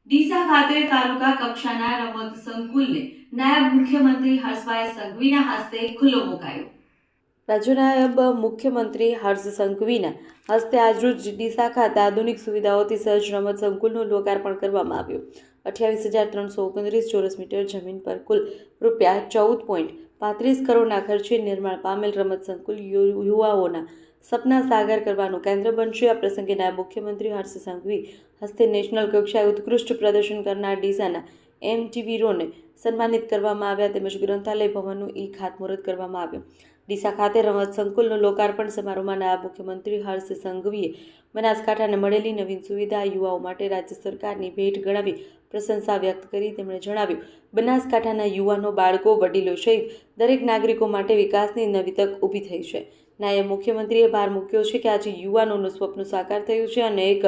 ડીસા ખાતે તાલુકા કક્ષાના રમત સંકુલને નાયબ મુખ્યમંત્રી હર્ષભાઈ સંઘવીના હસ્તે ખુલ્લો મુકાયો. રાજ્યના નાયબ મુખ્યમંત્રી હર્ષ સંઘવીના હસ્તે આજરોજ ડીસા ખાતે આધુનિક સુવિધાઓથી સજ્જ રમત સંકુલનું લોકાર્પણ કરવામાં આવ્યું. 28,329 ચોરસ મીટર જમીન પર કુલ ₹14.35 કરોડના ખર્ચે નિર્માણ પામેલ રમત સંકુલ યુવાઓના સપના સાકાર કરવાનું કેન્દ્ર બનશે. આ પ્રસંગે નાયબ મુખ્યમંત્રી હર્ષ સંઘવી હસ્તે નેશનલ કક્ષાએ ઉત્કૃષ્ટ પ્રદર્શન કરનાર ડીસાના એમટીવીરોને સન્માનિત કરવામાં આવ્યા તેમજ ગ્રંથાલય ભવનનું ખાતમુહૂર્ત કરવામાં આવ્યું. ડીસા ખાતે રમત સંકુલનો લોકાર્પણ સમારોહમાં નાયબ મુખ્યમંત્રી હર્ષ સંઘવીએ બનાસકાંઠાને મળેલી નવીન સુવિધા યુવાઓ માટે રાજ્ય સરકારની ભેટ ગણાવી પ્રશંસા વ્યક્ત કરી. તેમણે જણાવ્યું, બનાસકાંઠાના યુવાનો, બાળકો, વડીલો સહિત દરેક નાગરિકો માટે વિકાસની નવી તક ઊભી થઈ છે. નાયબ મુખ્યમંત્રીએ ભાર મૂક્યો છે કે આજે યુવાનોનું સ્વપ્ન સાકાર થયું છે અને એક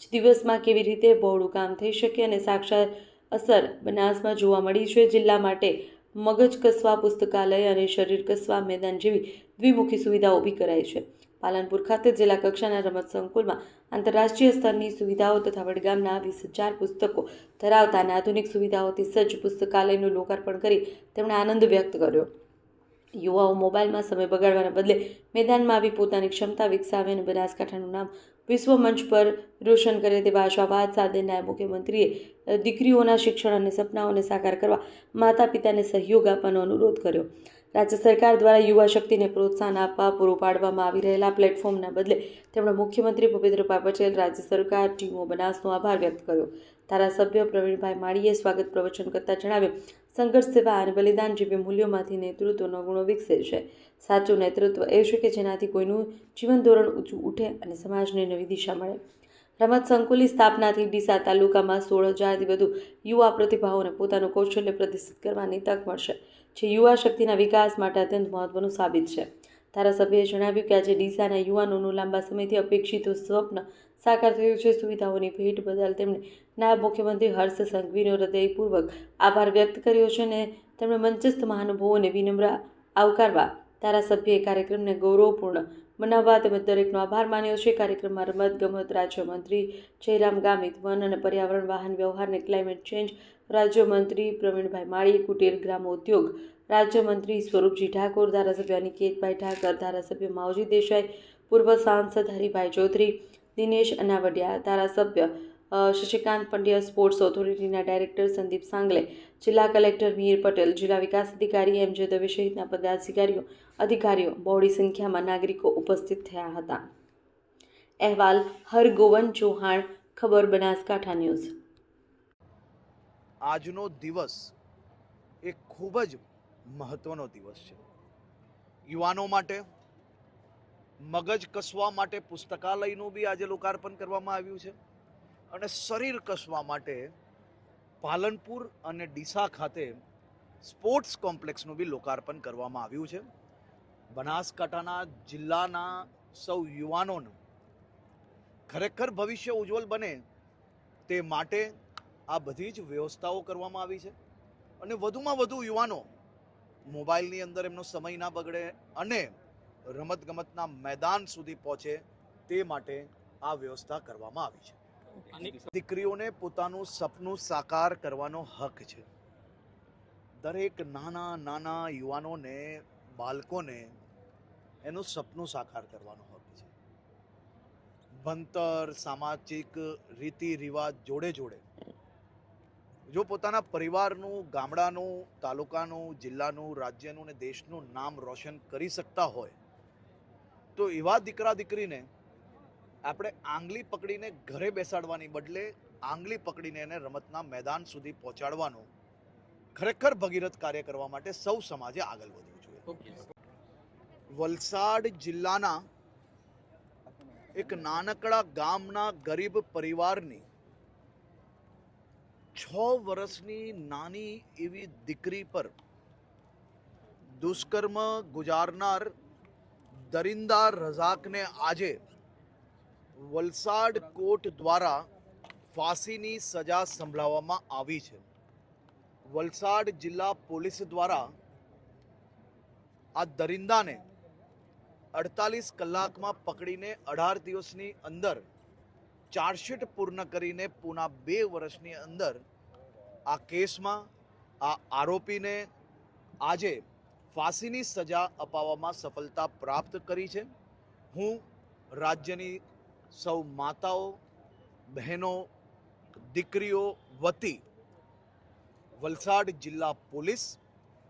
જ દિવસમાં કેવી રીતે બહોળું કામ થઈ શકે અને સાક્ષાત અસર બનાસમાં જોવા મળી છે. જિલ્લા માટે મગજ કસવા પુસ્તકાલય અને શરીર કસવા મેદાન જેવી દ્વિમુખી સુવિધાઓ ઊભી કરાઈ છે. પાલનપુર ખાતે જિલ્લા કક્ષાના રમત સંકુલમાં આંતરરાષ્ટ્રીય સ્તરની સુવિધાઓ તથા વડગામના 20,000 પુસ્તકો ધરાવતા અને આધુનિક સુવિધાઓથી સજ્જ પુસ્તકાલયનું લોકાર્પણ કરી તેમણે આનંદ વ્યક્ત કર્યો. યુવાઓ મોબાઈલમાં સમય બગાડવાના બદલે મેદાનમાં આવી પોતાની ક્ષમતા વિકસાવે અને બનાસકાંઠાનું નામ વિશ્વ મંચ પર રોશન કરે તેવા આશાવાદ સાથે નાયબ મુખ્યમંત્રીએ દીકરીઓના શિક્ષણ અને સપનાઓને સાકાર કરવા માતા પિતાને સહયોગ આપવાનો અનુરોધ કર્યો. રાજ્ય સરકાર દ્વારા યુવા શક્તિને પ્રોત્સાહન આપવા પૂરું પાડવામાં આવી રહેલા પ્લેટફોર્મના બદલે તેમણે મુખ્યમંત્રી ભૂપેન્દ્રભાઈ પટેલ, રાજ્ય સરકાર, ટીમો બનાસનો આભાર વ્યક્ત કર્યો. ધારાસભ્ય પ્રવીણભાઈ માળીએ સ્વાગત પ્રવચન કરતા જણાવ્યું, સંઘર્ષ, સેવા અને બલિદાન જેવી મૂલ્યોમાંથી નેતૃત્વનો ગુણો વિકસે છે. સાચું નેતૃત્વ એ છે કે જેનાથી કોઈનું જીવન ધોરણ ઊંચું ઉઠે અને સમાજને નવી દિશા મળે. રમત સંકુલની સ્થાપનાથી ડીસા તાલુકામાં 16,000થી વધુ યુવા પ્રતિભાઓને પોતાનું કૌશલ્ય પ્રદર્શિત કરવાની તક મળશે, જે યુવા શક્તિના વિકાસ માટે અત્યંત મહત્વનું સાબિત છે. ધારાસભ્યએ જણાવ્યું કે આજે ડીસાના યુવાનોનું લાંબા સમયથી અપેક્ષિત સ્વપ્ન સાકાર થયું છે. સુવિધાઓની ભેટ બદલ તેમણે નાયબ મુખ્યમંત્રી હર્ષ સંઘવીનો હૃદયપૂર્વક આભાર વ્યક્ત કર્યો છે અને તેમણે મંચસ્થ મહાનુભાવોને વિનમ્ર આવકારવા ધારાસભ્યએ કાર્યક્રમને ગૌરવપૂર્ણ બનાવવા તેમજ દરેકનો આભાર માન્યો છે. કાર્યક્રમમાં રમત-ગમત રાજ્યમંત્રી જયરામ ગામિત, વન અને પર્યાવરણ, વાહન વ્યવહાર અને ક્લાઇમેટ ચેન્જ રાજ્યમંત્રી પ્રવીણભાઈ માળી, કુટીર ગ્રામોદ્યોગ રાજ્યમંત્રી સ્વરૂપજી ઠાકોર, ધારાસભ્ય અનિકેતભાઈ ઠાકર, ધારાસભ્ય માવજી દેસાઈ, પૂર્વ સાંસદ હરિભાઈ ચૌધરી, દિનેશ અનાવડિયા, ધારાસભ્ય શશિકાંત પંડ્યા, સ્પોર્ટ્સ ઓથોરિટીના ડાયરેક્ટર સંદીપ સાંગલે, જિલ્લા કલેક્ટર મિહિર પટેલ, જિલ્લા વિકાસ અધિકારી એમ.જે. દવે સહિતના અધિકારીઓ બહોળી સંખ્યામાં નાગરિકો ઉપસ્થિત થયા હતા. અહેવાલ હરગોવન ચૌહાણ, ખબર બનાસકાંઠા ન્યૂઝ. આજનો દિવસ એ ખૂબ જ મહત્વનો દિવસ છે. યુવાનો માટે મગજ કસવા માટે પુસ્તકાલયનું બી આજે લોકાર્પણ કરવામાં આવ્યું છે અને શરીર કસવા માટે પાલનપુર અને ડીસા ખાતે સ્પોર્ટ્સ કોમ્પ્લેક્સનું બી લોકાર્પણ કરવામાં આવ્યું છે. બનાસકાંઠાના જિલ્લાના સૌ યુવાનોનું ખરેખર ભવિષ્ય ઉજ્જવળ બને તે માટે આ બધી જ વ્યવસ્થાઓ કરવામાં આવી છે અને વધુમાં વધુ યુવાનો મોબાઈલની અંદર એમનો સમય ના બગડે અને રમતગમતના મેદાન સુધી પહોંચે તે માટે આ વ્યવસ્થા કરવામાં આવી છે. દીકરીઓને પોતાનું સપનું સાકાર કરવાનો હક છે. દરેક નાના નાના યુવાનોને, બાળકોને એનું સપનું સાકાર કરવાનો હક છે. ભણતર, સામાજિક રીતિ રિવાજ જોડે જોડે જો પોતાના પરિવારનું, ગામડાનું, તાલુકાનું, જિલ્લાનું, રાજ્યનું અને દેશનું નામ રોશન કરી શકતા હોય તો એવા દીકરા દીકરીને આપણે આંગળી પકડીને ઘરે બેસાડવાની બદલે આંગળી પકડીને એને રમતના મેદાન સુધી પહોંચાડવાનું ખરેખર ભગીરથ કાર્ય કરવા માટે સૌ સમાજે આગળ વધવું જોઈએ. વલસાડ જિલ્લાના એક નાનકડા ગામના ગરીબ પરિવારની 6 વર્ષની નાની એવી દીકરી પર દુષ્કર્મ ગુજારનાર દરિંદા રઝાકને આજે વલસાડ કોર્ટ દ્વારા ફાંસીની સજા સંભળાવવામાં આવી છે. વલસાડ જિલ્લા પોલીસ દ્વારા આ દરિંદાને 48 કલાકમાં પકડીને 18 દિવસની અંદર ચાર્જશીટ પૂર્ણ કરીને પૂના 2 વર્ષની અંદર આ કેસમાં આ આરોપીને આજે ફાંસીની સજા અપાવવામાં સફળતા પ્રાપ્ત કરી છે. હું રાજ્યની સૌ માતાઓ, બહેનો, દીકરીઓ વતી વલસાડ જિલ્લા પોલીસ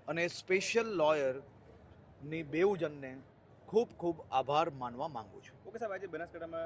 અને સ્પેશિયલ લોયરની બેઉજનને ખૂબ ખૂબ આભાર માનવા માંગુ છું. ઓકે સાહેબ, આજે બનાસકાંઠામાં